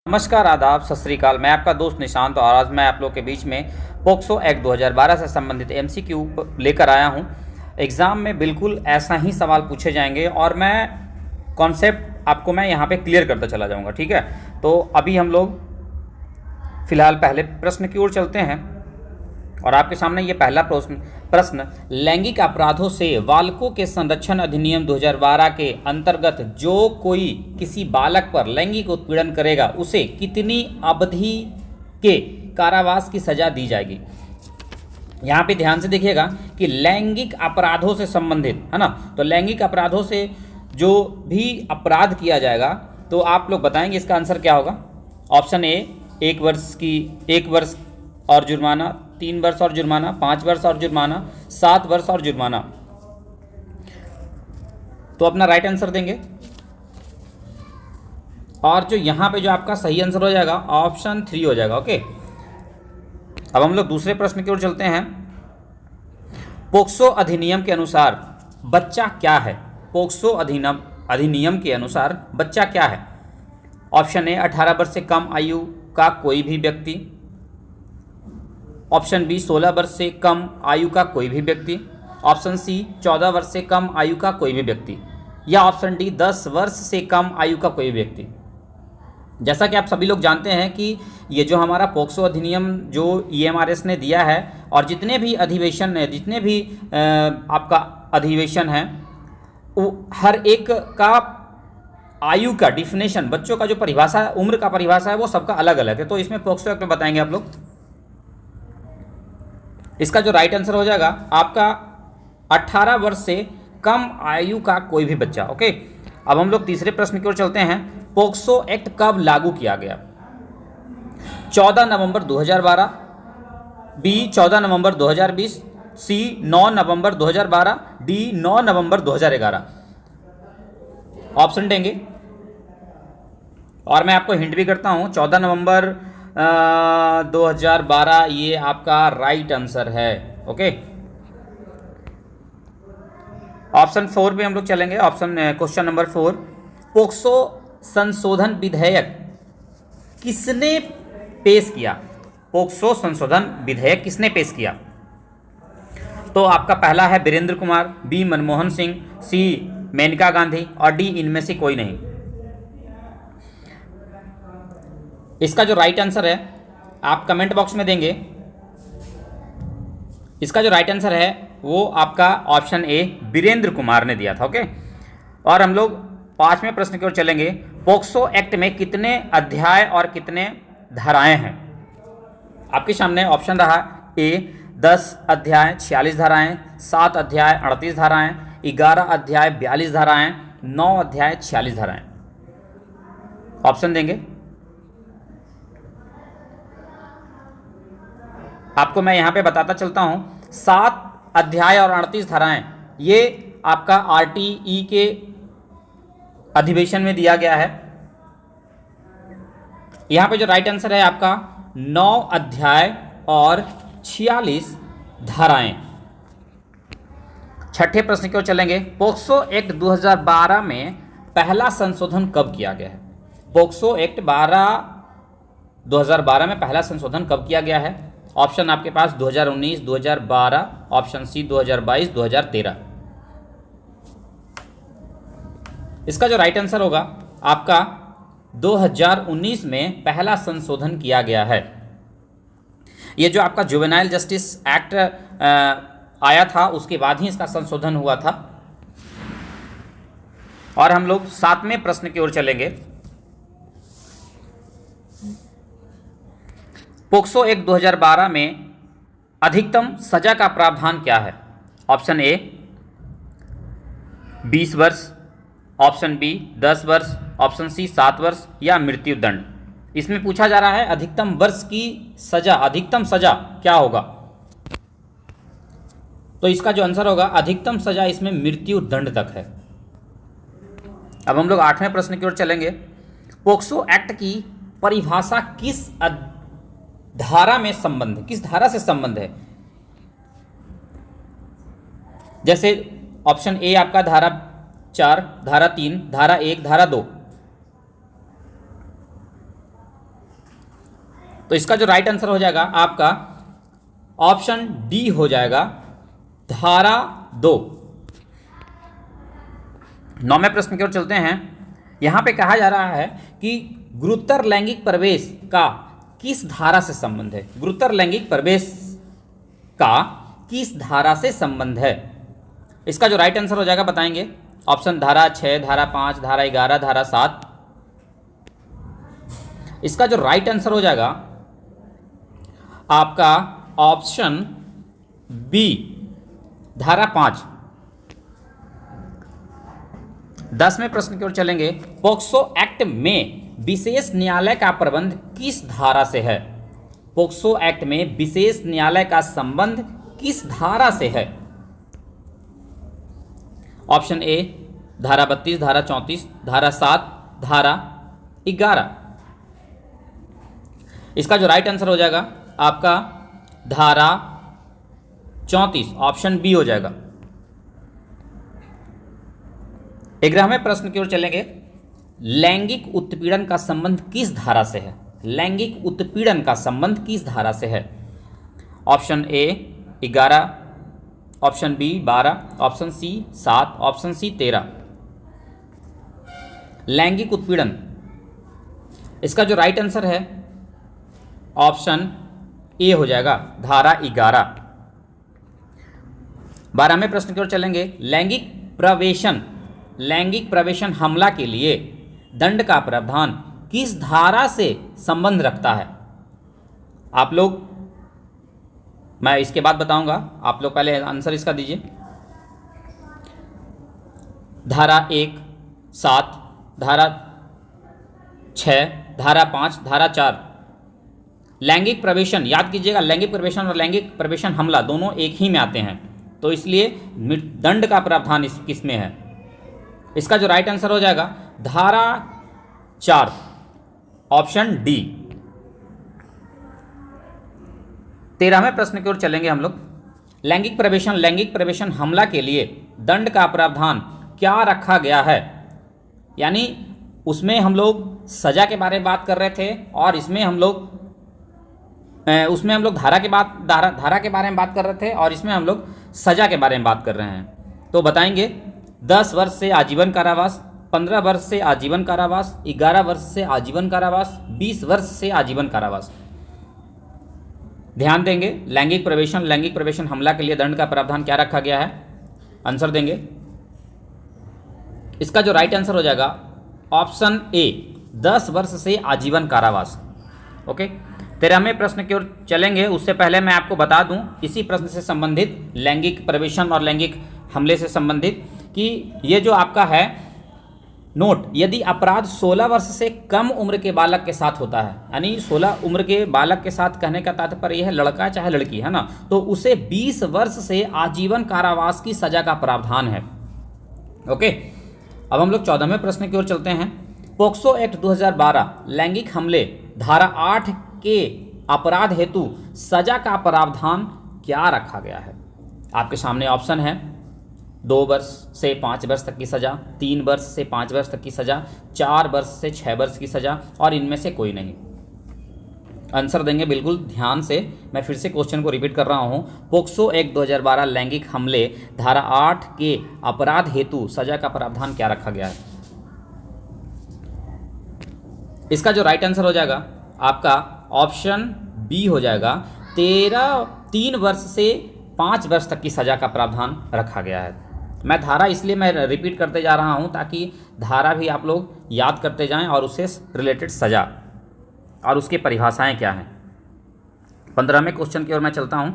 नमस्कार, आदाब, सत श्री अकाल। मैं आपका दोस्त निशांत और आज मैं आप लोग के बीच में पोक्सो एक्ट 2012 से संबंधित एमसीक्यू लेकर आया हूं। एग्ज़ाम में बिल्कुल ऐसा ही सवाल पूछे जाएंगे और मैं कॉन्सेप्ट आपको मैं यहां पे क्लियर करता चला जाऊंगा। ठीक है, तो अभी हम लोग फ़िलहाल पहले प्रश्न की ओर चलते हैं और आपके सामने ये पहला प्रश्न लैंगिक अपराधों से बालकों के संरक्षण अधिनियम 2012 के अंतर्गत जो कोई किसी बालक पर लैंगिक उत्पीड़न करेगा उसे कितनी अवधि के कारावास की सजा दी जाएगी। यहाँ पे ध्यान से देखिएगा कि लैंगिक अपराधों से संबंधित है ना, तो लैंगिक अपराधों से जो भी अपराध किया जाएगा तो आप लोग बताएंगे इसका आंसर क्या होगा। ऑप्शन ए 1 वर्ष और जुर्माना, 3 वर्ष और जुर्माना, 5 वर्ष और जुर्माना, 7 वर्ष और जुर्माना। तो अपना राइट आंसर देंगे और जो यहां पे जो आपका सही आंसर हो जाएगा ऑप्शन 3 हो जाएगा। ओके, अब हम लोग दूसरे प्रश्न की ओर चलते हैं। पोक्सो अधिनियम के अनुसार बच्चा क्या है? पोक्सो अधिनियम के अनुसार बच्चा क्या है? ऑप्शन ए 18 वर्ष से कम आयु का कोई भी व्यक्ति, ऑप्शन बी 16 वर्ष से कम आयु का कोई भी व्यक्ति, ऑप्शन सी 14 वर्ष से कम आयु का कोई भी व्यक्ति, या ऑप्शन डी 10 वर्ष से कम आयु का कोई व्यक्ति। जैसा कि आप सभी लोग जानते हैं कि ये जो हमारा पोक्सो अधिनियम जो ईएमआरएस ने दिया है और जितने भी अधिवेशन है, जितने भी आपका अधिवेशन है, वो हर एक का आयु का डिफिनेशन, बच्चों का जो परिभाषा, उम्र का परिभाषा है वो सबका अलग अलग है। तो इसमें पोक्सो एक्ट में बताएंगे आप लोग। इसका जो राइट आंसर हो जाएगा आपका 18 वर्ष से कम आयु का कोई भी बच्चा। ओके, अब हम लोग तीसरे प्रश्न की ओर चलते हैं। पोक्सो एक्ट कब लागू किया गया? 14 नवंबर 2012, बी 14 नवंबर 2020, सी 9 नवंबर 2012, डी 9 नवंबर 2011। ऑप्शन देंगे और मैं आपको हिंट भी करता हूं। 14 नवंबर 2012 ये आपका राइट आंसर है। ओके, ऑप्शन 4 पे हम लोग चलेंगे। क्वेश्चन नंबर 4, पोक्सो संशोधन विधेयक किसने पेश किया? पोक्सो संशोधन विधेयक किसने पेश किया? तो आपका पहला है वीरेंद्र कुमार, बी मनमोहन सिंह, सी मेनका गांधी और डी इनमें से कोई नहीं। इसका जो राइट आंसर है आप कमेंट बॉक्स में देंगे। इसका जो राइट आंसर है वो आपका ऑप्शन ए वीरेंद्र कुमार ने दिया था। ओके, और हम लोग 5वें प्रश्न की ओर चलेंगे। पोक्सो एक्ट में कितने अध्याय और कितने धाराएं हैं? आपके सामने ऑप्शन रहा ए 10 अध्याय 46 धाराएं, 7 अध्याय 38 धाराएं, 11 अध्याय 42 धाराएं, 9 अध्याय 46 धाराएं। ऑप्शन देंगे। आपको मैं यहाँ पे बताता चलता हूँ, 7 अध्याय और 38 धाराएं ये आपका आरटीई के अधिवेशन में दिया गया है। यहाँ पे जो राइट आंसर है आपका 9 अध्याय और 46 धाराएं। छठे प्रश्न की ओर चलेंगे। पोक्सो एक्ट 2012 में पहला संशोधन कब किया गया है? पोक्सो एक्ट 2012 में पहला संशोधन कब किया गया है? ऑप्शन आपके पास 2019, 2012, ऑप्शन सी 2022, 2013। इसका जो राइट आंसर होगा आपका 2019 में पहला संशोधन किया गया है। ये जो आपका जुवेनाइल जस्टिस एक्ट आया था उसके बाद ही इसका संशोधन हुआ था। और हम लोग 7वें प्रश्न की ओर चलेंगे। पोक्सो एक्ट 2012 में अधिकतम सजा का प्रावधान क्या है? ऑप्शन ए 20 वर्ष, ऑप्शन बी 10 वर्ष, ऑप्शन सी 7 वर्ष या मृत्यु दंड। इसमें पूछा जा रहा है अधिकतम वर्ष की सजा, अधिकतम सजा क्या होगा? तो इसका जो आंसर होगा धाधिकतम सजा इसमें मृत्यु दंड तक है। अब हम लोग 8वें प्रश्न की ओर चलेंगे। पोक्सो एक्ट की परिभाषा किस धारा में संबंध, किस धारा से संबंध है? जैसे ऑप्शन ए आपका धारा 4, धारा 3, धारा 1, धारा 2। तो इसका जो राइट आंसर हो जाएगा आपका ऑप्शन डी हो जाएगा, धारा 2। 9वें प्रश्न की ओर चलते हैं। यहां पे कहा जा रहा है कि गुरुतर लैंगिक प्रवेश का किस धारा से संबंध है। गुरुतर लैंगिक प्रवेश का किस धारा से संबंध है। इसका जो राइट आंसर हो जाएगा बताएंगे। ऑप्शन धारा 6, धारा 5, धारा 11, धारा 7। इसका जो राइट आंसर हो जाएगा आपका ऑप्शन बी, धारा 5। 10वें प्रश्न की ओर चलेंगे। पोक्सो एक्ट में विशेष न्यायालय का प्रबंध किस धारा से है। पोक्सो एक्ट में विशेष न्यायालय का संबंध किस धारा से है। ऑप्शन ए धारा 32, धारा 34, धारा 7, धारा 11। इसका जो राइट आंसर हो जाएगा आपका धारा 34, ऑप्शन बी हो जाएगा। 11वें प्रश्न की ओर चलेंगे। लैंगिक उत्पीड़न का संबंध किस धारा से है। लैंगिक उत्पीड़न का संबंध किस धारा से है। Option A 11, option B 12, option C 7, option C 13। लैंगिक उत्पीड़न, इसका जो राइट आंसर है ऑप्शन ए हो जाएगा, धारा 11। 12वें प्रश्न की ओर चलेंगे। लैंगिक प्रवेशन हमला के लिए दंड का प्रावधान किस धारा से संबंध रखता है। आप लोग, मैं इसके बाद बताऊंगा, आप लोग पहले आंसर इसका दीजिए। धारा 1, 7, धारा 6, धारा 5, धारा 4। लैंगिक प्रवेशन याद कीजिएगा, लैंगिक प्रवेशन और लैंगिक प्रवेशन हमला दोनों एक ही में आते हैं, तो इसलिए दंड का प्रावधान किस में है। इसका जो राइट आंसर हो जाएगा धारा 4, ऑप्शन डी। 13वें प्रश्न की ओर चलेंगे हम लोग। लैंगिक प्रवेशन हमला के लिए दंड का प्रावधान क्या रखा गया है। यानी उसमें हम लोग सजा के बारे में बात कर रहे थे और इसमें हम लोग धारा के बारे में बात कर रहे थे और इसमें हम लोग सजा के बारे में बात कर रहे हैं। तो बताएंगे 10 वर्ष से आजीवन कारावास, 15 वर्ष से आजीवन कारावास, 11 वर्ष से आजीवन कारावास, 20 वर्ष से आजीवन कारावास। ध्यान देंगे, लैंगिक प्रवेशन हमला के लिए दंड का प्रावधान क्या रखा गया है, आंसर देंगे। इसका जो राइट आंसर हो जाएगा ऑप्शन ए, 10 वर्ष से आजीवन कारावास। ओके, 13वें प्रश्न की ओर चलेंगे। उससे पहले मैं आपको बता दूं इसी प्रश्न से संबंधित, लैंगिक प्रवेशन और लैंगिक हमले से संबंधित, कि ये जो आपका है नोट, यदि अपराध 16 वर्ष से कम उम्र के बालक के साथ होता है, यानी 16 उम्र के बालक के साथ कहने का तात्पर्य यह है लड़का चाहे लड़की, है ना, तो उसे 20 वर्ष से आजीवन कारावास की सजा का प्रावधान है। ओके, अब हम लोग 14वें प्रश्न की ओर चलते हैं। पोक्सो एक्ट 2012 लैंगिक हमले धारा 8 के अपराध हेतु सजा का प्रावधान क्या रखा गया है। आपके सामने ऑप्शन है 2 वर्ष से 5 वर्ष तक की सजा, 3 वर्ष से 5 वर्ष तक की सजा, 4 वर्ष से 6 वर्ष की सजा और इनमें से कोई नहीं। आंसर देंगे बिल्कुल ध्यान से। मैं फिर से क्वेश्चन को रिपीट कर रहा हूं। पोक्सो एक्ट 2012 लैंगिक हमले धारा 8 के अपराध हेतु सजा का प्रावधान क्या रखा गया है। इसका जो राइट आंसर हो जाएगा आपका ऑप्शन बी हो जाएगा, 3 वर्ष से 5 वर्ष तक की सजा का प्रावधान रखा गया है। मैं धारा इसलिए मैं रिपीट करते जा रहा हूं ताकि धारा भी आप लोग याद करते जाएं और उससे रिलेटेड सजा और उसकी परिभाषाएं क्या हैं। 15वें क्वेश्चन की ओर मैं चलता हूं।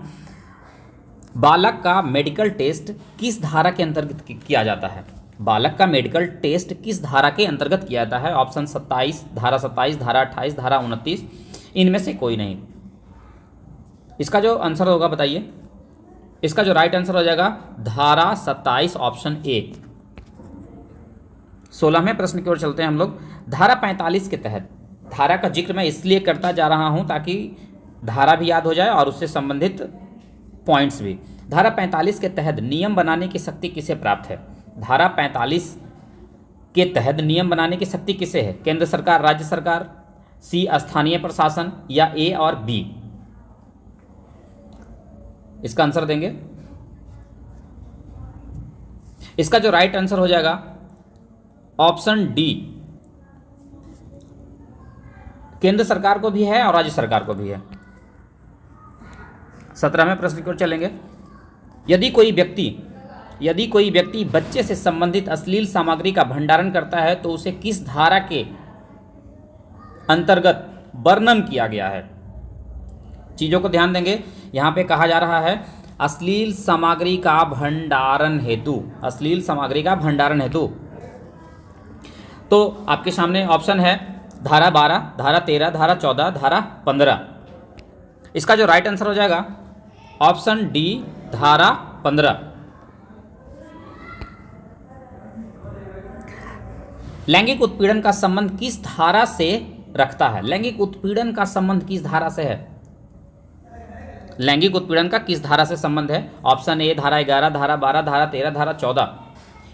बालक का मेडिकल टेस्ट किस धारा के अंतर्गत किया जाता है। बालक का मेडिकल टेस्ट किस धारा के अंतर्गत किया जाता है। ऑप्शन 27, धारा 27, धारा 28, धारा 29, इनमें से कोई नहीं। इसका जो आंसर होगा बताइए। इसका जो राइट आंसर हो जाएगा धारा 27, ऑप्शन ए। 16वें प्रश्न की ओर चलते हैं हम लोग। धारा 45 के तहत, धारा का जिक्र मैं इसलिए करता जा रहा हूं ताकि धारा भी याद हो जाए और उससे संबंधित पॉइंट्स भी। धारा 45 के तहत नियम बनाने की शक्ति किसे प्राप्त है। धारा 45 के तहत नियम बनाने की शक्ति किसे है। केंद्र सरकार, राज्य सरकार, सी स्थानीय प्रशासन, या ए और बी? इसका आंसर देंगे। इसका जो राइट आंसर हो जाएगा ऑप्शन डी, केंद्र सरकार को भी है और राज्य सरकार को भी है। 17वें प्रश्न की ओर चलेंगे। यदि कोई व्यक्ति बच्चे से संबंधित अश्लील सामग्री का भंडारण करता है तो उसे किस धारा के अंतर्गत वर्णन किया गया है? चीजों को ध्यान देंगे। यहां पे कहा जा रहा है अश्लील सामग्री का भंडारण हेतु, अश्लील सामग्री का भंडारण हेतु। तो आपके सामने ऑप्शन है धारा 12, धारा 13, धारा 14, धारा 15। इसका जो राइट आंसर हो जाएगा ऑप्शन डी, धारा 15। लैंगिक उत्पीड़न का संबंध किस धारा से रखता है? लैंगिक उत्पीड़न का संबंध किस धारा से है? लैंगिक उत्पीड़न का किस धारा से संबंध है? ऑप्शन ए धारा 11, धारा 12, धारा 13, धारा 14।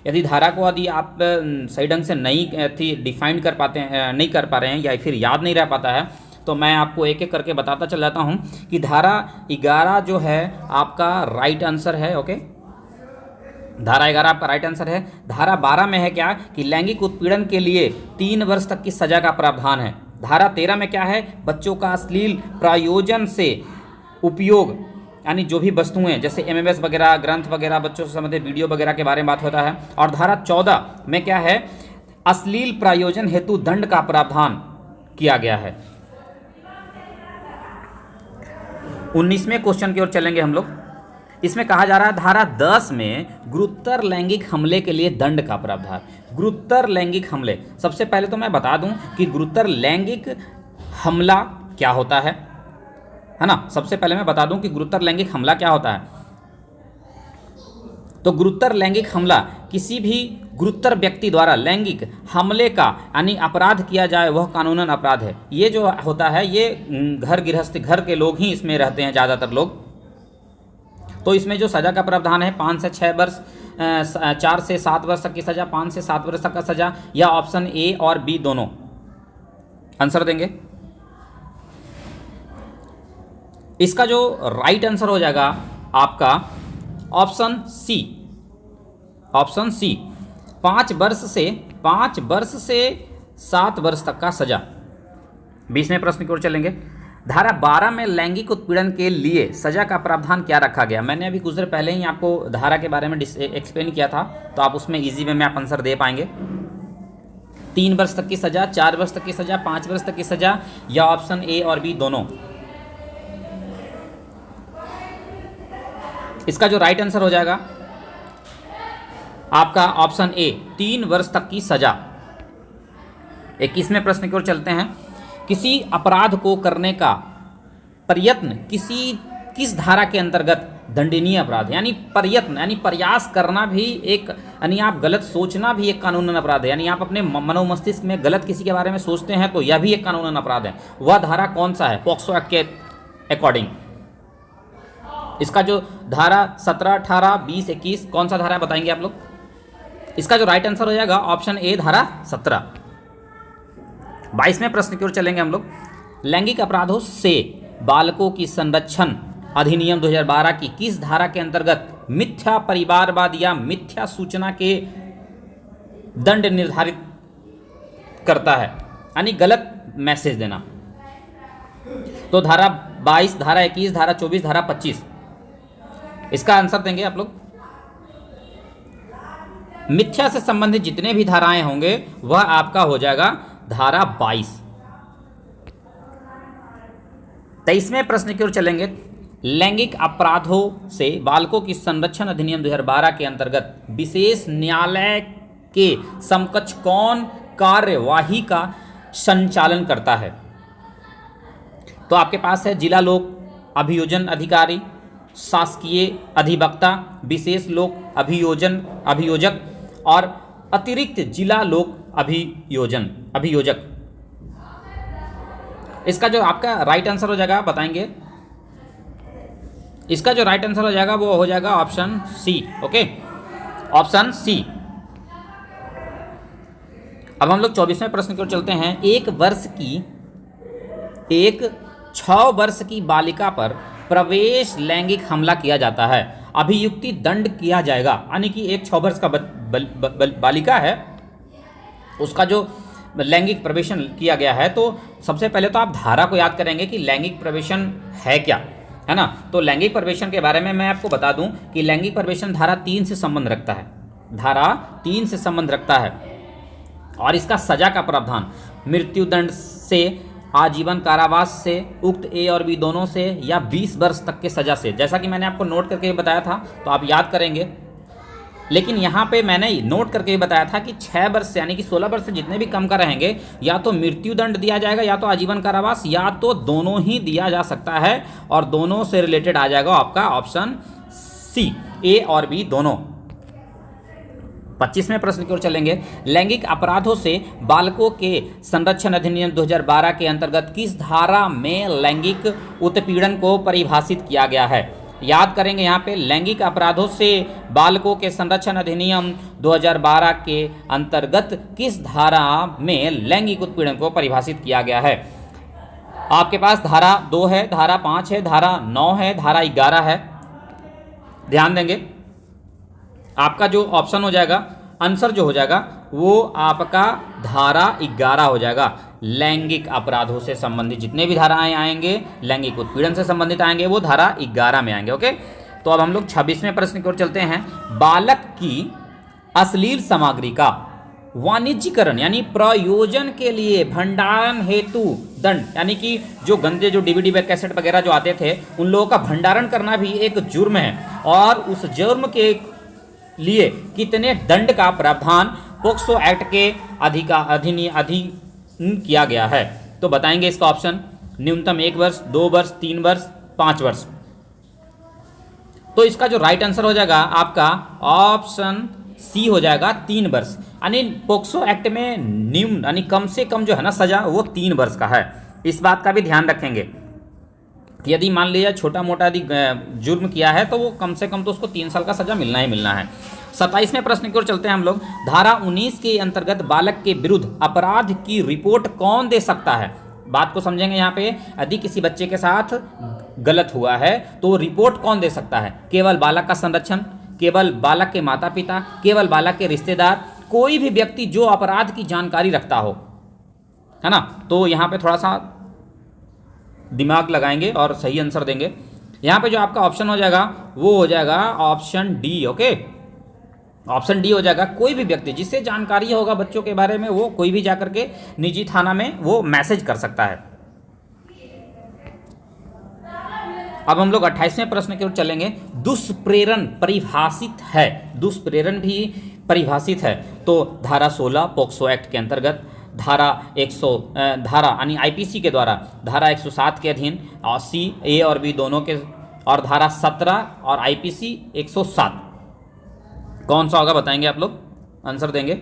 यदि धारा को यदि आप सही ढंग से नहीं थी डिफाइन कर पाते हैं, नहीं कर पा रहे हैं, या फिर याद नहीं रह पाता है, तो मैं आपको एक एक करके बताता चल जाता हूं कि धारा 11 जो है आपका राइट आंसर है। ओके, धारा 11 आपका राइट आंसर है। धारा 12 में है क्या कि लैंगिक उत्पीड़न के लिए 3 वर्ष तक की सजा का प्रावधान है। धारा 13 में क्या है? बच्चों का अश्लील प्रयोजन से उपयोग, यानी जो भी वस्तुएं जैसे एमएमएस वगैरह, ग्रंथ वगैरह, बच्चों से संबंधित वीडियो वगैरह के बारे में बात होता है। और धारा 14 में क्या है? अश्लील प्रयोजन हेतु दंड का प्रावधान किया गया है। 19वें क्वेश्चन की ओर चलेंगे हम लोग। इसमें कहा जा रहा है धारा 10 में गुरुतर लैंगिक हमले के लिए दंड का प्रावधान। गुरुतर लैंगिक हमले, सबसे पहले तो मैं बता दूं कि गुरुतर लैंगिक हमला क्या होता है ना। सबसे पहले मैं बता दूं कि गुरुतर लैंगिक हमला क्या होता है। तो गुरुतर लैंगिक हमला किसी भी गुरुतर व्यक्ति द्वारा लैंगिक हमले का यानी अपराध किया जाए, वह कानूनन अपराध है। ये जो होता है ये घर गृहस्थ, घर के लोग ही इसमें रहते हैं ज़्यादातर लोग। तो इसमें जो सज़ा का प्रावधान है 5 से 6 वर्ष, 4 से 7 वर्ष तक की सज़ा, 5 से 7 वर्ष तक का सज़ा, या ऑप्शन ए और बी दोनों आंसर देंगे। इसका जो राइट आंसर हो जाएगा आपका ऑप्शन सी, ऑप्शन सी, 5 वर्ष से 7 वर्ष तक का सजा। 20वें प्रश्न की ओर चलेंगे। धारा 12 में लैंगिक उत्पीड़न के लिए सजा का प्रावधान क्या रखा गया? मैंने अभी कुछ देर पहले ही आपको धारा के बारे में एक्सप्लेन किया था, तो आप उसमें इजी वे में आप आंसर दे पाएंगे। 3 वर्ष तक की सजा, 4 वर्ष तक की सजा, 5 वर्ष तक की सजा, या ऑप्शन ए और बी दोनों। इसका जो राइट आंसर हो जाएगा आपका ऑप्शन ए, 3 वर्ष तक की सजा। 21वें प्रश्न की ओर चलते हैं। किसी अपराध को करने का प्रयत्न किस धारा के अंतर्गत दंडनीय अपराध, यानी प्रयत्न यानी प्रयास करना भी एक, यानी आप गलत सोचना भी एक कानूनन अपराध है। यानी आप अपने मनोमस्तिष्क में गलत किसी के बारे में सोचते हैं तो यह भी एक कानूनन अपराध है। वह धारा कौन सा है पॉक्सो एक्ट के अकॉर्डिंग? इसका जो धारा 17, 18, 20, 21 कौन सा धारा बताएंगे आप लोग? इसका जो राइट आंसर हो जाएगा ऑप्शन ए, धारा 17। 22वें प्रश्न की ओर चलेंगे हम लोग। लैंगिक अपराधों से बालकों की संरक्षण अधिनियम 2012 की किस धारा के अंतर्गत मिथ्या परिवारवाद या मिथ्या सूचना के दंड निर्धारित करता है, यानी गलत मैसेज देना? तो धारा 22, धारा 21, धारा 24, धारा 25। इसका आंसर देंगे आप लोग। मिथ्या से संबंधित जितने भी धाराएं होंगे वह आपका हो जाएगा धारा 22। 23वें प्रश्न की ओर चलेंगे। लैंगिक अपराधों से बालकों की संरक्षण अधिनियम 2012 के अंतर्गत विशेष न्यायालय के समकक्ष कौन कार्यवाही का संचालन करता है? तो आपके पास है जिला लोक अभियोजन अधिकारी, शासकीय अधिवक्ता, विशेष लोक अभियोजक और अतिरिक्त जिला लोक अभियोजक। इसका जो आपका राइट आंसर हो जाएगा बताएंगे। इसका जो राइट आंसर हो जाएगा वो हो जाएगा option C. Okay, option C. अब हम लोग 24वें प्रश्न की ओर चलते हैं। 1 वर्ष की एक 6 वर्ष की बालिका पर प्रवेश लैंगिक हमला किया जाता है, अभियुक्ति दंड किया जाएगा। यानी कि एक 6 वर्ष का बालिका है, उसका जो लैंगिक प्रवेशन किया गया है, तो सबसे पहले तो आप धारा को याद करेंगे कि लैंगिक प्रवेशन है क्या, है ना। तो लैंगिक प्रवेशन के बारे में मैं आपको बता दूं कि लैंगिक प्रवेशन धारा 3 से संबंध रखता है, धारा 3 से संबंध रखता है। और इसका सजा का प्रावधान मृत्युदंड से, आजीवन कारावास से, उक्त ए और बी दोनों से, या 20 वर्ष तक के सजा से। जैसा कि मैंने आपको नोट करके बताया था, तो आप याद करेंगे। लेकिन यहाँ पे मैंने नोट करके बताया था कि 6 वर्ष से यानी कि 16 वर्ष से जितने भी कम का रहेंगे, या तो मृत्युदंड दिया जाएगा, या तो आजीवन कारावास, या तो दोनों ही दिया जा सकता है। और दोनों से रिलेटेड आ जाएगा आपका ऑप्शन सी, ए और बी दोनों। 25वें प्रश्न की ओर चलेंगे। लैंगिक अपराधों से बालकों के संरक्षण अधिनियम 2012 के अंतर्गत किस धारा में लैंगिक उत्पीड़न को परिभाषित किया गया है? याद करेंगे यहाँ पे लैंगिक अपराधों से बालकों के संरक्षण अधिनियम 2012 के अंतर्गत किस धारा में लैंगिक उत्पीड़न को परिभाषित किया गया है? आपके पास धारा 2 है, धारा 5 है, धारा 9 है, धारा 11 है। ध्यान देंगे, आपका जो ऑप्शन हो जाएगा, आंसर जो हो जाएगा वो आपका धारा 11 हो जाएगा। लैंगिक अपराधों से संबंधित जितने भी धाराएं आएंगे, लैंगिक उत्पीड़न से संबंधित आएंगे, वो धारा 11 में आएंगे। ओके, तो अब हम लोग 26वें प्रश्न की ओर चलते हैं। बालक की अश्लील सामग्री का वाणिज्यीकरण यानी प्रयोजन के लिए भंडारण हेतु दंड, यानी कि जो गंदे जो डीवीडी बैग कैसेट वगैरह जो आते थे, उन लोगों का भंडारण करना भी एक जुर्म है। और उस जुर्म के लिए कितने दंड का प्रावधान पोक्सो एक्ट के अधीन किया गया है? तो बताएंगे इसका ऑप्शन। न्यूनतम 1 वर्ष, 2 वर्ष, 3 वर्ष, 5 वर्ष। तो इसका जो राइट आंसर हो जाएगा आपका ऑप्शन सी हो जाएगा, 3 वर्ष। यानी पोक्सो एक्ट में न्यून यानी कम से कम जो है ना सजा, वो 3 वर्ष का है। इस बात का भी ध्यान रखेंगे। यदि मान लिया छोटा मोटा यदि जुर्म किया है, तो वो कम से कम तो उसको 3 साल का सजा मिलना ही मिलना है। 27वें प्रश्न की ओर चलते हैं हम लोग। धारा 19 के अंतर्गत बालक के विरुद्ध अपराध की रिपोर्ट कौन दे सकता है? बात को समझेंगे यहाँ पे। यदि किसी बच्चे के साथ गलत हुआ है तो रिपोर्ट कौन दे सकता है? केवल बालक का संरक्षण, केवल बालक के माता पिता, केवल बालक के रिश्तेदार, कोई भी व्यक्ति जो अपराध की जानकारी रखता हो, है ना। तो यहाँ पे थोड़ा सा दिमाग लगाएंगे और सही आंसर देंगे। यहाँ पे जो आपका ऑप्शन हो जाएगा वो हो जाएगा option D. Okay, option D हो जाएगा। कोई भी व्यक्ति जिससे जानकारी होगा बच्चों के बारे में, वो कोई भी जाकर के निजी थाना में वो मैसेज कर सकता है। अब हम लोग 28वें प्रश्न की ओर चलेंगे। दुष्प्रेरण परिभाषित है, दुष्प्रेरण भी परिभाषित है। तो धारा 16 पोक्सो एक्ट के अंतर्गत, धारा 100 धारा यानी आईपीसी के द्वारा धारा 107 के अधीन, और सी, ए और बी दोनों के, और धारा 17 और आईपीसी 107। कौन सा होगा बताएंगे आप लोग, आंसर देंगे।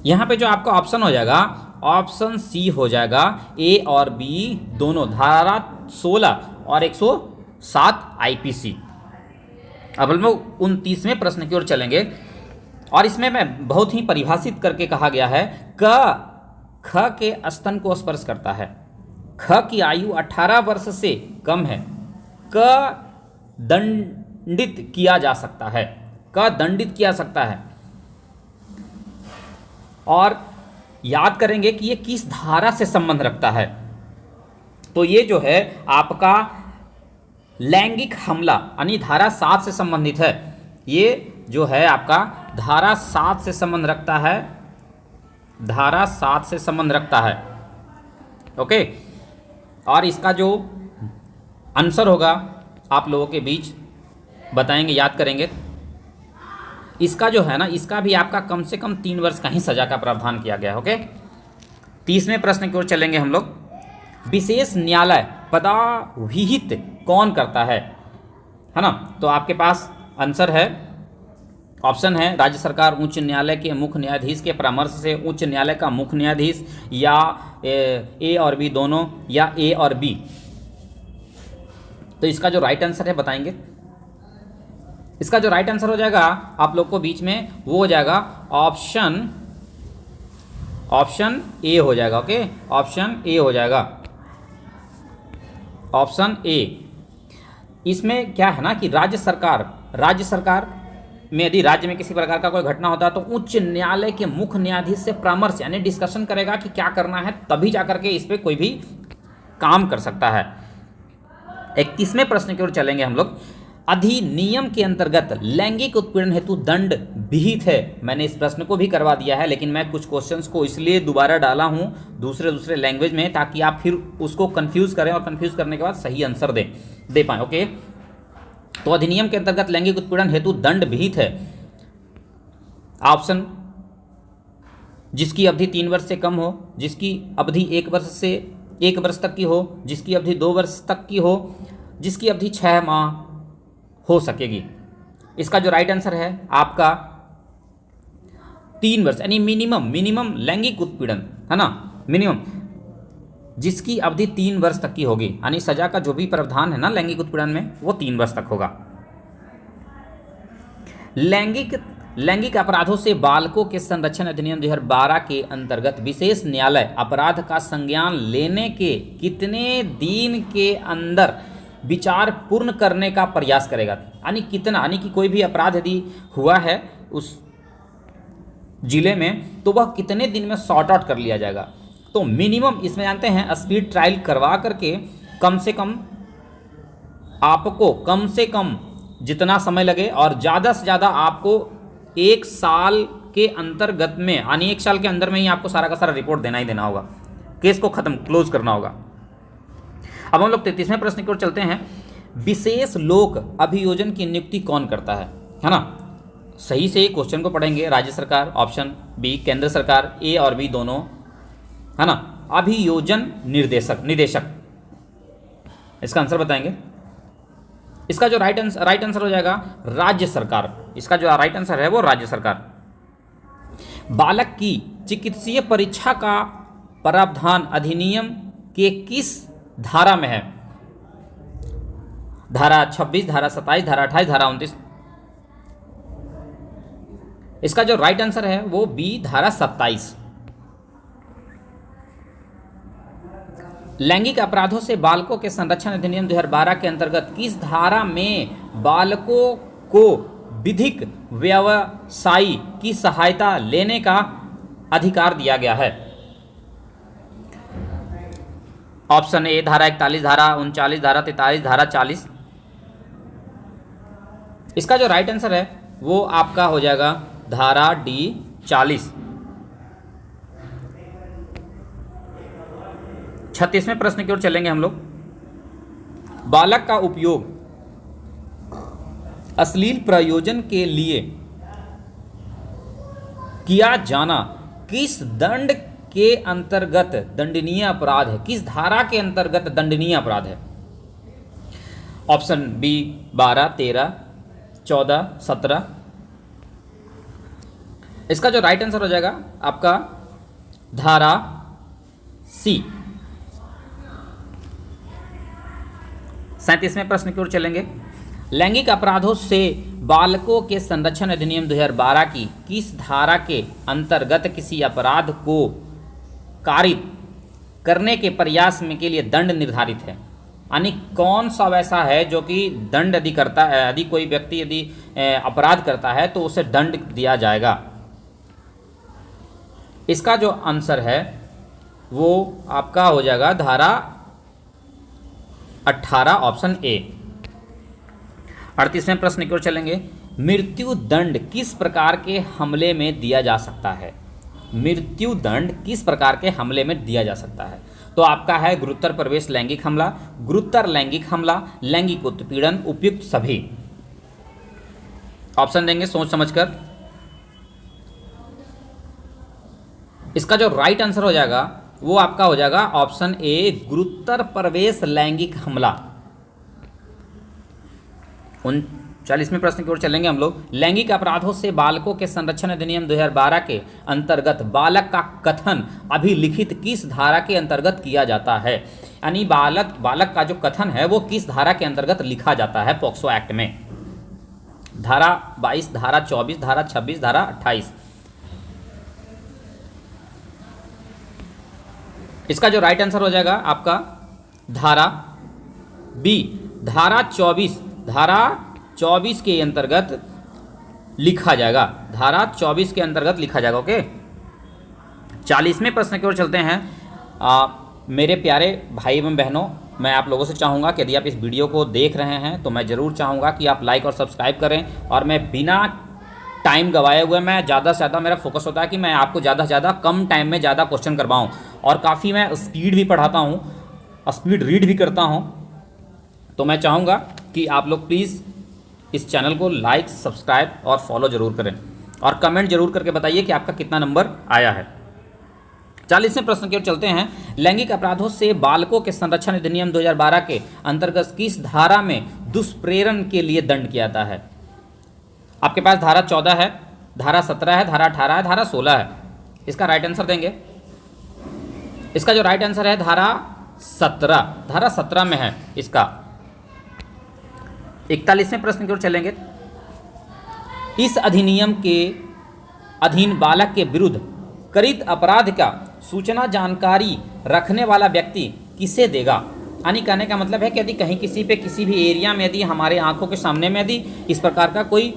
यहाँ पे जो आपका ऑप्शन हो जाएगा ऑप्शन सी हो जाएगा, ए और बी दोनों, धारा 16 और 107 आईपीसी। अब हम लोग 29वें प्रश्न की ओर चलेंगे और इसमें मैं बहुत ही परिभाषित करके कहा गया है, ख के स्तन को स्पर्श करता है, ख की आयु 18 वर्ष से कम है, क दंडित किया जा सकता है, क दंडित किया सकता है। और याद करेंगे कि ये किस धारा से संबंध रखता है। तो ये जो है आपका लैंगिक हमला यानी धारा 7 से संबंधित है। ये जो है आपका धारा 7 से संबंध रखता है, धारा 7 से संबंध रखता है। ओके, और इसका जो आंसर होगा आप लोगों के बीच बताएंगे, याद करेंगे। इसका जो है ना, इसका भी आपका कम से कम 3 वर्ष का ही सजा का प्रावधान किया गया है। ओके, 30वें प्रश्न की ओर चलेंगे हम लोग। विशेष न्यायालय पदाविहित कौन करता है ना। तो आपके पास आंसर है, ऑप्शन है राज्य सरकार, उच्च न्यायालय के मुख्य न्यायाधीश के परामर्श से, उच्च न्यायालय का मुख्य न्यायाधीश, या ए और बी दोनों, या ए और बी। तो इसका जो राइट आंसर है बताएंगे। इसका जो राइट आंसर हो जाएगा आप लोग को बीच में, वो हो जाएगा ऑप्शन ऑप्शन ए हो जाएगा। ओके, ऑप्शन ए हो जाएगा, ऑप्शन ए। इसमें क्या है ना कि राज्य सरकार में यदि राज्य में किसी प्रकार का कोई घटना होता है तो उच्च न्यायालय के मुख्य न्यायाधीश से परामर्श यानी डिस्कशन करेगा कि क्या करना है, तभी जाकर के इस पर कोई भी काम कर सकता है। 31वें प्रश्न की ओर चलेंगे हम लोग। अधिनियम के अंतर्गत लैंगिक उत्पीड़न हेतु दंड विहित है। मैंने इस प्रश्न को भी करवा दिया है, लेकिन मैं कुछ क्वेश्चंस को इसलिए दोबारा डाला हूं दूसरे लैंग्वेज में, ताकि आप फिर उसको कंफ्यूज करें और कंफ्यूज करने के बाद सही आंसर दे पाएं। ओके, तो अधिनियम के अंतर्गत लैंगिक उत्पीड़न हेतु दंड विहित है। ऑप्शन, जिसकी अवधि 3 वर्ष से कम हो, जिसकी अवधि 1 वर्ष से 1 वर्ष तक की हो, जिसकी अवधि 2 वर्ष तक की हो, जिसकी अवधि 6 माह हो सकेगी। इसका जो राइट आंसर है आपका 3 वर्ष, यानी मिनिमम लैंगिक उत्पीड़न है ना, मिनिमम जिसकी अवधि 3 वर्ष तक की होगी, यानी सजा का जो भी प्रावधान है ना लैंगिक उत्पीड़न में वो 3 वर्ष तक होगा। लैंगिक अपराधों से बालकों के संरक्षण अधिनियम 2012 के अंतर्गत विशेष न्यायालय अपराध का संज्ञान लेने के कितने दिन के अंदर विचार पूर्ण करने का प्रयास करेगा? यानी कितना, यानी कि कोई भी अपराध यदि हुआ है उस जिले में तो वह कितने दिन में सॉर्ट आउट कर लिया जाएगा। तो मिनिमम इसमें जानते हैं स्पीड ट्रायल करवा करके कम से कम आपको कम से कम जितना समय लगे और ज़्यादा से ज़्यादा आपको 1 साल के अंतर्गत में, यानी 1 साल के अंदर में ही आपको सारा का सारा रिपोर्ट देना ही देना होगा, केस को खत्म क्लोज करना होगा। अब हम लोग 33वें प्रश्न की ओर चलते हैं। विशेष लोक अभियोजन की नियुक्ति कौन करता है ना? सही से क्वेश्चन को पढ़ेंगे। राज्य सरकार, ऑप्शन बी केंद्र सरकार, ए और बी दोनों है ना। अभियोजन निदेशक इसका आंसर बताएंगे। इसका जो राइट आंसर हो जाएगा राज्य सरकार। इसका जो राइट आंसर है वो राज्य सरकार। बालक की चिकित्सीय परीक्षा का प्रावधान अधिनियम के किस धारा में है? धारा 26, धारा 27, धारा 28, धारा 29। इसका जो राइट आंसर है वो बी धारा 27। लैंगिक अपराधों से बालकों के संरक्षण अधिनियम 2012 के अंतर्गत किस धारा में बालकों को विधिक व्यवसायी की सहायता लेने का अधिकार दिया गया है? ऑप्शन ए धारा 41, धारा 39, धारा 43, धारा 40। इसका जो राइट आंसर है वो आपका हो जाएगा धारा डी 40। 36वें प्रश्न की ओर चलेंगे हम लोग। बालक का उपयोग अश्लील प्रयोजन के लिए किया जाना किस दंड के अंतर्गत दंडनीय अपराध है? किस धारा के अंतर्गत दंडनीय अपराध है? Option B 12, 13, 14, 17। इसका जो राइट आंसर हो जाएगा आपका धारा सी। 37वें प्रश्न की ओर चलेंगे। लैंगिक अपराधों से बालकों के संरक्षण अधिनियम 2012 की किस धारा के अंतर्गत किसी अपराध को कारित करने के प्रयास में के लिए दंड निर्धारित है? यानी कौन सा वैसा है जो कि दंड यदि करता है, यदि कोई व्यक्ति यदि अपराध करता है तो उसे दंड दिया जाएगा। इसका जो आंसर है वो आपका हो जाएगा धारा 18, ऑप्शन ए। 38वें प्रश्न की ओर चलेंगे। मृत्यु दंड किस प्रकार के हमले में दिया जा सकता है? मृत्यु दंड किस प्रकार के हमले में दिया जा सकता है? तो आपका है गुरुतर प्रवेश लैंगिक हमला, गुरुतर लैंगिक हमला, लैंगिक उत्पीड़न, उपयुक्त सभी। ऑप्शन देंगे सोच समझकर। इसका जो राइट आंसर हो जाएगा वो आपका हो जाएगा ऑप्शन ए गुरुतर प्रवेश लैंगिक हमला। 39वें प्रश्न की ओर चलेंगे हम लोग। लैंगिक अपराधों से बालकों के संरक्षण अधिनियम 2012 के अंतर्गत बालक का कथन अभिलिखित किस धारा के अंतर्गत किया जाता है? यानी बालक का जो कथन है वो किस धारा के अंतर्गत लिखा जाता है पॉक्सो एक्ट में? धारा 22, धारा 24, धारा 26, धारा 28। इसका जो राइट आंसर हो जाएगा आपका धारा बी, धारा 24 के अंतर्गत लिखा जाएगा, धारा 24 के अंतर्गत लिखा जाएगा। ओके, 40वें प्रश्न की ओर चलते हैं। मेरे प्यारे भाई एवं बहनों, मैं आप लोगों से चाहूँगा कि यदि आप इस वीडियो को देख रहे हैं तो मैं ज़रूर चाहूँगा कि आप लाइक और सब्सक्राइब करें। और मैं बिना टाइम गवाए हुए, मैं ज़्यादा से ज़्यादा, मेरा फोकस होता है कि मैं आपको ज़्यादा से ज़्यादा कम टाइम में ज़्यादा क्वेश्चन करवाऊँ। और काफ़ी मैं स्पीड भी पढ़ाता हूँ, स्पीड रीड भी करता हूँ। तो मैं चाहूँगा कि आप लोग प्लीज़ इस चैनल को लाइक, सब्सक्राइब और फॉलो ज़रूर करें और कमेंट जरूर करके बताइए कि आपका कितना नंबर आया है। 40वें प्रश्न की ओर चलते हैं। लैंगिक अपराधों से बालकों के संरक्षण अधिनियम 2012 के अंतर्गत किस धारा में दुष्प्रेरण के लिए दंड किया जाता है? आपके पास धारा 14 है, धारा 17 है, धारा 18 है, धारा 16 है। इसका राइट आंसर देंगे। इसका जो राइट आंसर है धारा 17, धारा 17 में है इसका। 41वें प्रश्न की ओर चलेंगे। इस अधिनियम के अधीन बालक के विरुद्ध कथित अपराध का सूचना जानकारी रखने वाला व्यक्ति किसे देगा? यानी कहने का मतलब है कि यदि कहीं किसी पे, किसी भी एरिया में, यदि हमारे आंखों के सामने में यदि इस प्रकार का कोई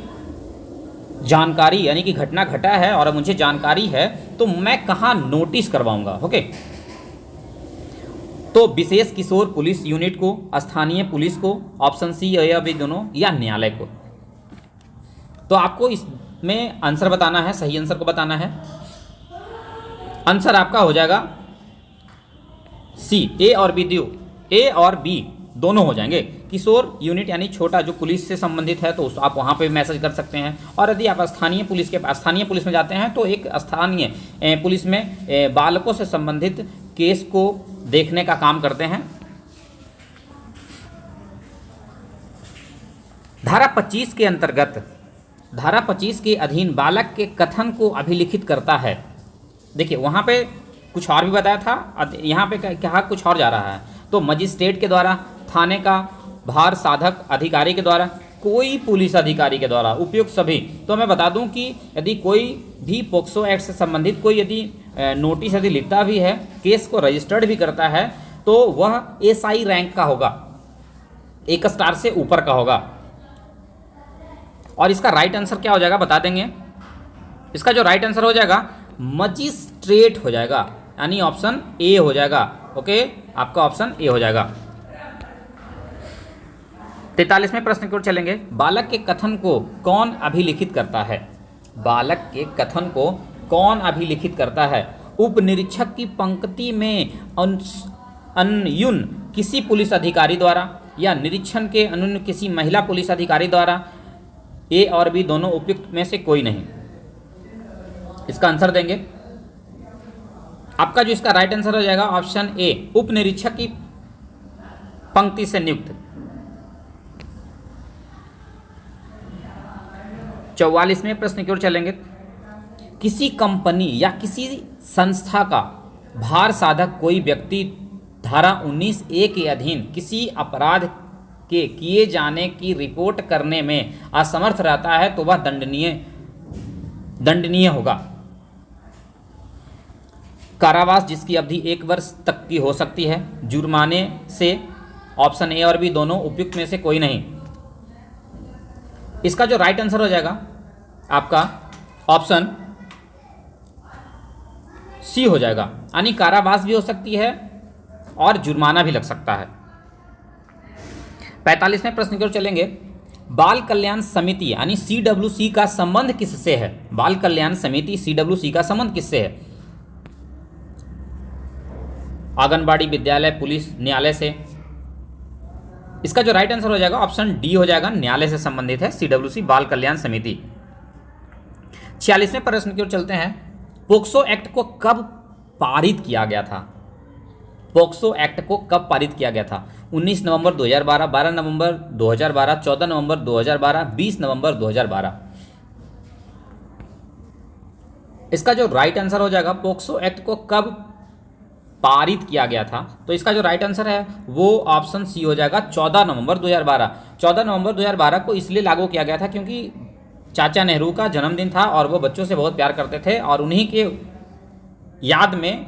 जानकारी यानी कि घटना घटा है और मुझे जानकारी है, तो मैं कहाँ नोटिस करवाऊंगा? ओके, तो विशेष किशोर पुलिस यूनिट को, स्थानीय पुलिस को, ऑप्शन सी या बी दोनों, या न्यायालय को। तो आपको इसमें आंसर बताना है, सही आंसर को बताना है। आंसर आपका हो जाएगा सी, ए और बी, ए और बी दोनों हो जाएंगे। किशोर यूनिट यानी छोटा जो पुलिस से संबंधित है, तो आप वहाँ पे मैसेज कर सकते हैं। और यदि आप स्थानीय पुलिस में जाते हैं तो एक स्थानीय पुलिस में बालकों से संबंधित केस को देखने का काम करते हैं। धारा 25 के अंतर्गत, धारा 25 के अधीन बालक के कथन को अभिलिखित करता है। देखिए वहाँ पे कुछ और भी बताया था, यहाँ पे क्या कुछ और जा रहा है। तो मजिस्ट्रेट के द्वारा, थाने का भार साधक अधिकारी के द्वारा, कोई पुलिस अधिकारी के द्वारा, उपयुक्त सभी। तो मैं बता दूं कि यदि कोई भी पोक्सो एक्ट से संबंधित कोई यदि नोटिस यदि लिखता भी है, केस को रजिस्टर्ड भी करता है, तो वह एसआई रैंक का होगा, 1 स्टार से ऊपर का होगा। और इसका राइट आंसर क्या हो जाएगा बता देंगे। इसका जो राइट आंसर हो जाएगा मजिस्ट्रेट हो जाएगा, यानी ऑप्शन ए हो जाएगा। ओके, आपका ऑप्शन ए हो जाएगा। 43वें प्रश्न की ओर चलेंगे। बालक के कथन को कौन अभिलिखित करता है? बालक के कथन को कौन अभिलिखित करता है? उप निरीक्षक की पंक्ति में अन्यून किसी पुलिस अधिकारी द्वारा, या निरीक्षण के अन्यून किसी महिला पुलिस अधिकारी द्वारा, ए और बी दोनों उपयुक्त में से कोई नहीं। इसका आंसर देंगे। आपका जो इसका राइट आंसर हो जाएगा ऑप्शन ए, उप निरीक्षक की पंक्ति से नियुक्त। 44वें प्रश्न की ओर चलेंगे। किसी कंपनी या किसी संस्था का भार साधक कोई व्यक्ति धारा 19A के अधीन किसी अपराध के किए जाने की रिपोर्ट करने में असमर्थ रहता है तो वह दंडनीय होगा। कारावास जिसकी अवधि 1 वर्ष तक की हो सकती है, जुर्माने से, ऑप्शन ए और बी दोनों, उपयुक्त में से कोई नहीं। इसका जो राइट आंसर हो जाएगा आपका ऑप्शन सी हो जाएगा, यानी कारावास भी हो सकती है और जुर्माना भी लग सकता है। 45वें प्रश्न की ओर चलेंगे। बाल कल्याण समिति यानी CWC का संबंध किससे है? बाल कल्याण समिति CWC का संबंध किससे है? आंगनबाड़ी, विद्यालय, पुलिस, न्यायालय से। इसका जो राइट आंसर हो जाएगा ऑप्शन डी हो जाएगा, न्यायालय से संबंधित है CWC बाल कल्याण समिति। 46वें प्रश्न की ओर चलते हैं। पोक्सो एक्ट को कब पारित किया गया था? पोक्सो एक्ट को कब पारित किया गया था? 19 नवंबर 2012, 12 नवंबर 2012, 14 नवंबर 2012, 20 नवंबर 2012। इसका जो राइट आंसर हो जाएगा पोक्सो एक्ट को कब पारित किया गया था, तो इसका जो राइट आंसर है वो ऑप्शन सी हो जाएगा, 14 नवंबर 2012। 14 नवंबर 2012 को इसलिए लागू किया गया था क्योंकि चाचा नेहरू का जन्मदिन था और वो बच्चों से बहुत प्यार करते थे और उन्हीं के याद में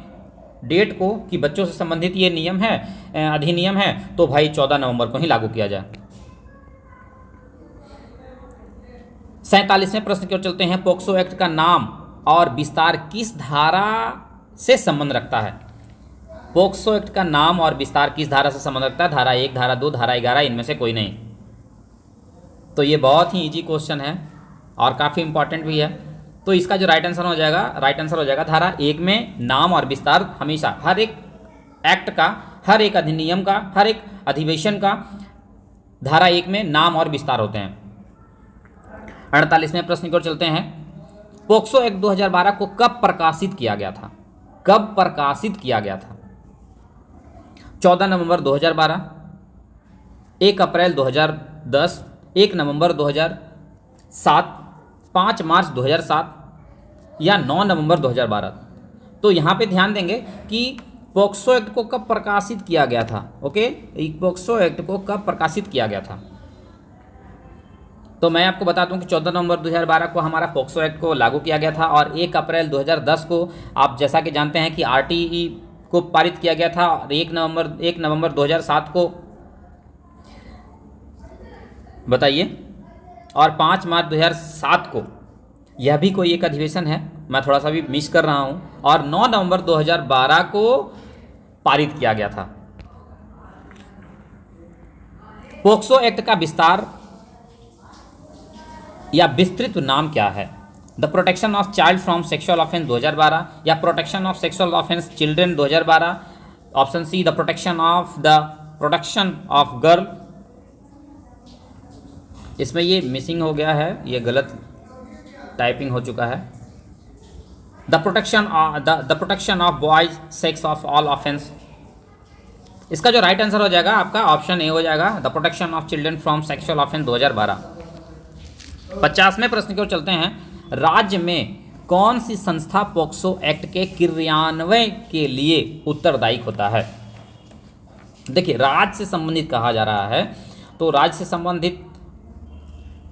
डेट को कि बच्चों से संबंधित ये नियम है, अधिनियम है, तो भाई 14 नवंबर को ही लागू किया जाए। 47वें प्रश्न की ओर चलते हैं। पोक्सो एक्ट का नाम और विस्तार किस धारा से संबंध रखता है? पोक्सो एक्ट का नाम और विस्तार किस धारा से संबंध रखता है? धारा 1, धारा 2, धारा 11, इनमें से कोई नहीं। तो ये बहुत ही इजी क्वेश्चन है और काफ़ी इंपॉर्टेंट भी है। तो इसका जो राइट आंसर हो जाएगा धारा 1 में नाम और विस्तार हमेशा हर एक एक्ट का, हर एक अधिनियम का, हर एक अधिवेशन का धारा 1 में नाम और विस्तार होते हैं। 48वें प्रश्न की ओर चलते हैं। पोक्सो एक्ट 2012 को कब प्रकाशित किया गया था? कब प्रकाशित किया गया था? 14 नवंबर 2012, 1 अप्रैल 2010, 1 नवंबर 2007, 5 मार्च 2007 या 9 नवंबर 2012। तो यहाँ पे ध्यान देंगे कि पोक्सो एक्ट को कब प्रकाशित किया गया था। ओके, पोक्सो एक्ट को कब प्रकाशित किया गया था? तो मैं आपको बता दूं कि 14 नवंबर 2012 को हमारा पोक्सो एक्ट को लागू किया गया था और 1 अप्रैल 2010 को आप जैसा कि जानते हैं कि आरटीई को पारित किया गया था और 1 नवंबर 2007 को बताइए, और 5 मार्च 2007 को यह भी कोई एक अधिवेशन है, मैं थोड़ा सा भी मिस कर रहा हूं, और 9 नवंबर 2012 को पारित किया गया था। पोक्सो एक्ट का विस्तार या विस्तृत नाम क्या है? The protection of child from sexual offence 2012 या protection of sexual offence children 2012, option see the protection of girl. इसमें ये मिसिंग हो गया है, ये गलत टाइपिंग हो चुका है। The protection of boys sex of all offence. इसका जो राइट आंसर हो जाएगा आपका ऑप्शन ए हो जाएगा, the protection of children from sexual offence 2012। 50वें प्रश्न की ओर चलते हैं। राज्य में कौन सी संस्था पोक्सो एक्ट के क्रियान्वयन के लिए उत्तरदायी होता है? देखिए, राज्य से संबंधित कहा जा रहा है, तो राज्य से संबंधित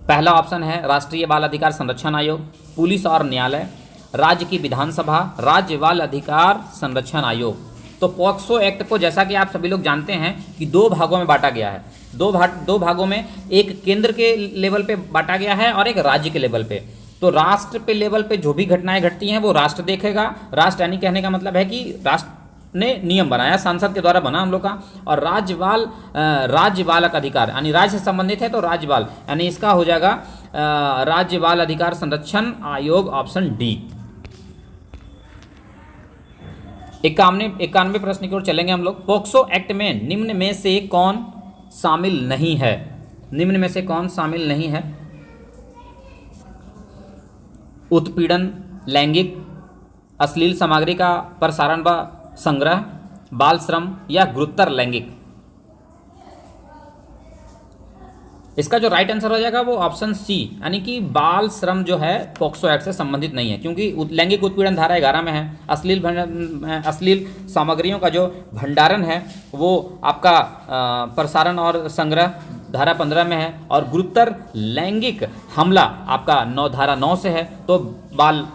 पहला ऑप्शन है राष्ट्रीय बाल अधिकार संरक्षण आयोग, पुलिस और न्यायालय, राज्य की विधानसभा, राज्य बाल अधिकार संरक्षण आयोग। तो पोक्सो एक्ट को जैसा कि आप सभी लोग जानते हैं कि 2 भागों में बांटा गया है। दो भागों में, एक केंद्र के लेवल पे बांटा गया है और एक राज्य के लेवल पे। तो राष्ट्र पे लेवल पे जो भी घटनाएं घटती हैं वो राष्ट्र देखेगा। राष्ट्र यानी कहने का मतलब है कि राष्ट्र ने नियम बनाया, सांसद के द्वारा बना हम लोग का। और राज्य बालक अधिकार यानी राज्य से संबंधित है तो राज्य बाल, यानी इसका हो जाएगा राज्य बाल अधिकार संरक्षण आयोग, ऑप्शन डी। 91वें प्रश्न की ओर चलेंगे हम लोग। पोक्सो एक्ट में निम्न में से कौन शामिल नहीं है? निम्न में से कौन शामिल नहीं है? उत्पीड़न, लैंगिक, अश्लील सामग्री का प्रसारण व संग्रह, बाल श्रम या गुरुतर लैंगिक। इसका जो राइट आंसर हो जाएगा वो ऑप्शन सी, यानी कि बाल श्रम जो है पोक्सो एक्ट से संबंधित नहीं है, क्योंकि लैंगिक उत्पीड़न धारा 11 में है। अश्लील सामग्रियों का जो भंडारण है वो आपका प्रसारण और संग्रह धारा 15 में है, और गुरुतर लैंगिक हमला आपका धारा 9 से है, तो बाल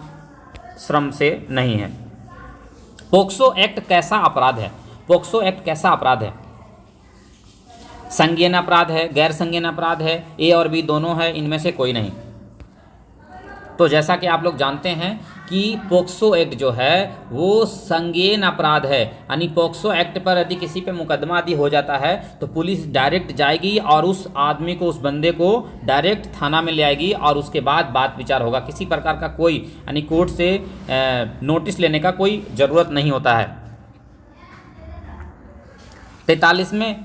श्रम से नहीं है। पोक्सो एक्ट कैसा अपराध है? पोक्सो एक्ट कैसा अपराध है? संज्ञेय अपराध है, गैर संज्ञेय अपराध है, ए और बी दोनों है, इनमें से कोई नहीं। तो जैसा कि आप लोग जानते हैं कि पोक्सो एक्ट जो है वो संज्ञेय अपराध है, यानी पोक्सो एक्ट पर यदि किसी पे मुकदमा आदि हो जाता है तो पुलिस डायरेक्ट जाएगी और उस आदमी को, उस बंदे को डायरेक्ट थाना में ले आएगी और उसके बाद बात विचार होगा। किसी प्रकार का कोई, यानी कोर्ट से नोटिस लेने का कोई ज़रूरत नहीं होता है। 53वें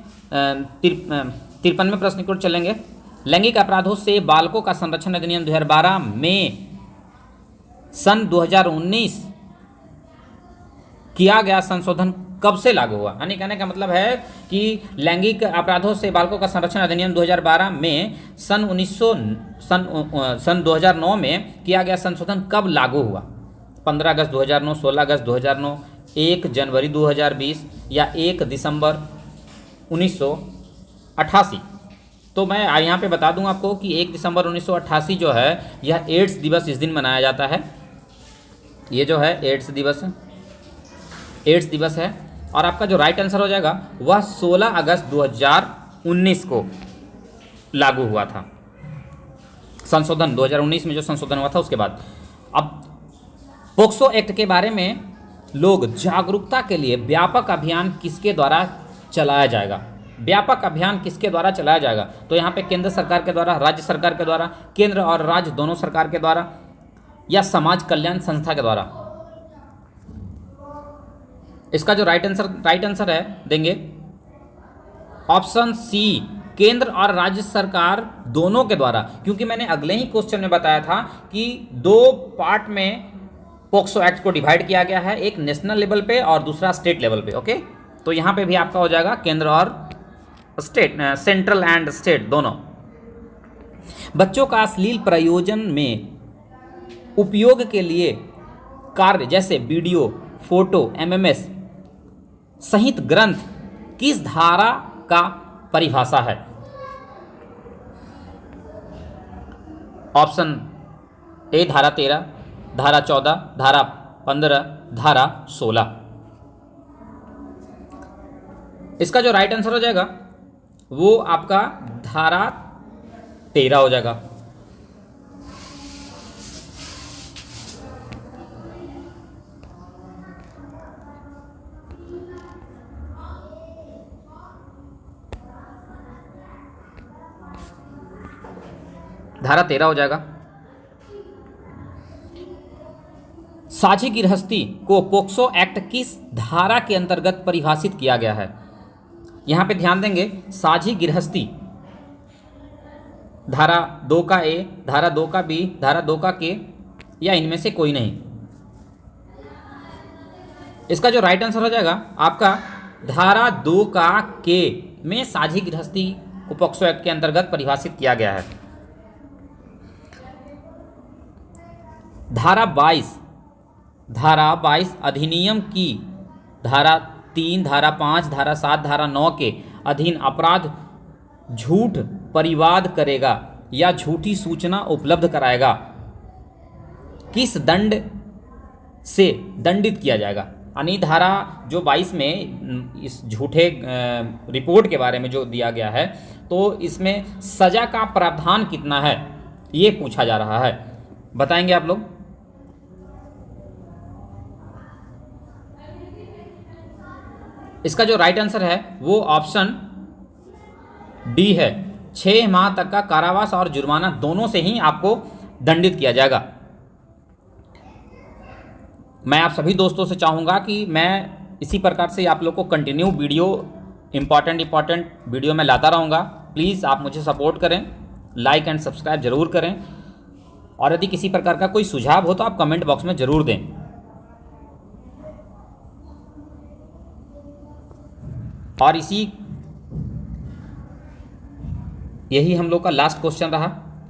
प्रश्न की ओर चलेंगे। लैंगिक अपराधों से बालकों का संरक्षण अधिनियम 2012 में सन 2019 किया गया संशोधन कब से लागू हुआ? यानी कहने का मतलब है कि लैंगिक अपराधों से बालकों का संरक्षण अधिनियम 2012 में सन 2009 में किया गया संशोधन कब लागू हुआ? 15 अगस्त 2009, 16 अगस्त 2009, 1 जनवरी 2020 या 1 दिसंबर 1988। तो मैं यहाँ पे बता दूं आपको कि 1 दिसंबर 1988 जो है यह एड्स दिवस इस दिन मनाया जाता है। ये जो है एड्स दिवस एड्स दिवस है। और आपका जो राइट आंसर हो जाएगा वह 16 अगस्त 2019 को लागू हुआ था। संशोधन 2019 में जो संशोधन हुआ था उसके बाद। अब पोक्सो एक्ट के बारे में लोग जागरूकता के लिए व्यापक अभियान किसके द्वारा चलाया जाएगा? व्यापक अभियान किसके द्वारा चलाया जाएगा? तो यहाँ पे केंद्र सरकार के द्वारा, राज्य सरकार के द्वारा, केंद्र और राज्य दोनों सरकार के द्वारा, या समाज कल्याण संस्था के द्वारा? इसका जो राइट आंसर है देंगे ऑप्शन सी, केंद्र और राज्य सरकार दोनों के द्वारा। क्योंकि मैंने अगले ही क्वेश्चन में बताया था कि 2 पार्ट में पोक्सो एक्ट को डिवाइड किया गया है, एक नेशनल लेवल पे और दूसरा स्टेट लेवल पे। ओके, तो यहाँ पे भी आपका हो जाएगा केंद्र और स्टेट, सेंट्रल एंड स्टेट दोनों। बच्चों का अश्लील प्रयोजन में उपयोग के लिए कार्य जैसे वीडियो, फोटो, एमएमएस सहित ग्रंथ किस धारा का परिभाषा है? ऑप्शन ए धारा 13, धारा 14, धारा 15, धारा 16। इसका जो राइट आंसर हो जाएगा वो आपका धारा 13 हो जाएगा। धारा 13 हो जाएगा। साझी गृहस्थी को पोक्सो एक्ट किस धारा के अंतर्गत परिभाषित किया गया है? यहां पे ध्यान देंगे, साझी गृहस्थी धारा 2 का ए, धारा 2 का बी, धारा 2 का के, या इनमें से कोई नहीं। इसका जो राइट आंसर हो जाएगा आपका धारा 2 का के में साझी गृहस्थी को पोक्सो एक्ट के अंतर्गत परिभाषित किया गया है। धारा 22 अधिनियम की धारा 3, धारा 5, धारा 7, धारा 9 के अधीन अपराध झूठ परिवाद करेगा या झूठी सूचना उपलब्ध कराएगा किस दंड से दंडित किया जाएगा? यानी धारा जो 22 में इस झूठे रिपोर्ट के बारे में जो दिया गया है, तो इसमें सजा का प्रावधान कितना है ये पूछा जा रहा है। बताएंगे आप लोग? इसका जो राइट आंसर है वो ऑप्शन डी है। 6 माह तक का कारावास और जुर्माना दोनों से ही आपको दंडित किया जाएगा। मैं आप सभी दोस्तों से चाहूँगा कि मैं इसी प्रकार से आप लोग को कंटिन्यू वीडियो इम्पॉर्टेंट वीडियो में लाता रहूँगा। प्लीज़ आप मुझे सपोर्ट करें, लाइक एंड सब्सक्राइब जरूर करें, और यदि किसी प्रकार का कोई सुझाव हो तो आप कमेंट बॉक्स में ज़रूर दें। और यही हम लोग का लास्ट क्वेश्चन रहा।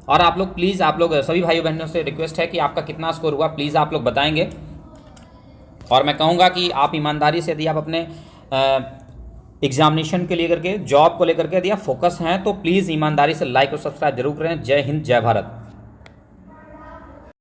और आप लोग प्लीज़, आप लोग सभी भाइयों बहनों से रिक्वेस्ट है कि आपका कितना स्कोर हुआ प्लीज़ आप लोग बताएंगे। और मैं कहूँगा कि आप ईमानदारी से, यदि आप अपने एग्जामिनेशन के लिए करके, जॉब को लेकर के यदि आप फोकस हैं, तो प्लीज़ ईमानदारी से लाइक और सब्सक्राइब जरूर करें। जय हिंद, जय भारत।